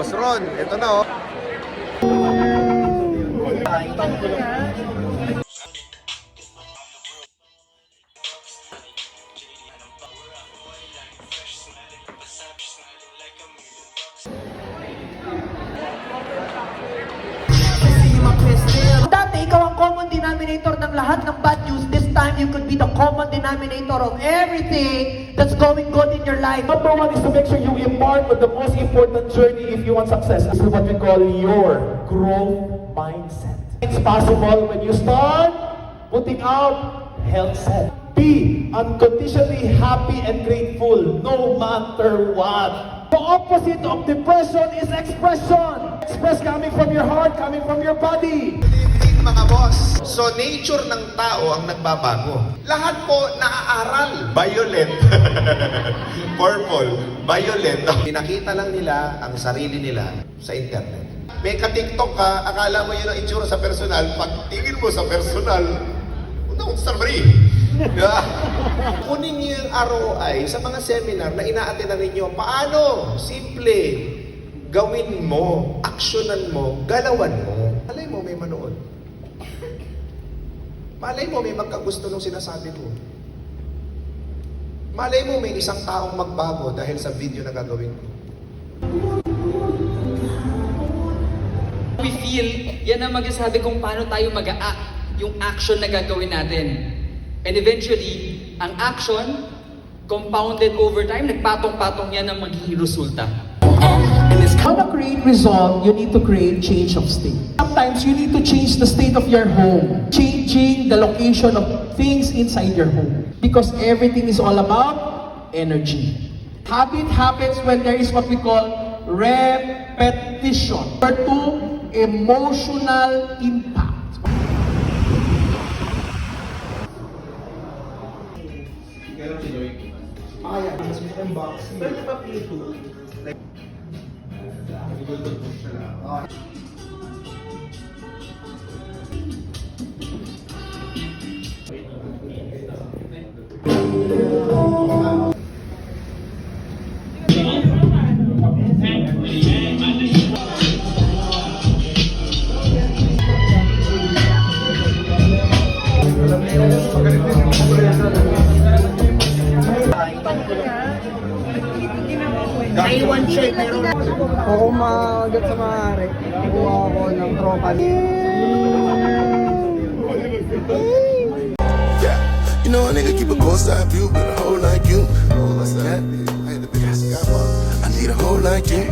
Boss Ron, ito na oh. Dati, ikaw ang common denominator ng lahat ng bad news. This time, you could be the common denominator of everything that's going good in your life. Number one is to make sure you embark on the most important journey if you want success. This is what we call your growth mindset. It's possible when you start putting out health set. Be unconditionally happy and grateful no matter what. The opposite of depression is expression. Express coming from your heart, coming from your body. Mga boss, so nature ng tao ang nagbabago. Lahat po naaaral. Violet. Purple. Violet. Pinakita lang nila ang sarili nila sa internet. May ka-TikTok ka, akala mo yun ang itsura sa personal. Pag tingin mo sa personal, unang starbury. Kunin niyo yung ROI sa mga seminar na ina-attendan ninyo. Paano? Simple. Gawin mo, aksyonan mo, galawan mo. Malay mo may manood. Malay mo may magkagusto nung sinasabi ko. Malay mo may isang taong magbago dahil sa video na gagawin ko. We feel, yan ang magsasabi kung paano tayo mag-a-act, yung action na gagawin natin. And eventually, ang action, compounded over time, nagpatong-patong yan ang magiging resulta. How to create result, you need to create change of state. Sometimes you need to change the state of your home, changing the location of things inside your home. Because everything is all about energy. Habit happens when there is what we call repetition. Number two, emotional impact. Naiwan shirt, meron. Oo, magat sa maaari. Kuha ako ng tropa. You know a nigga keep a courtside view, but a hoe like you. I need a hoe like you.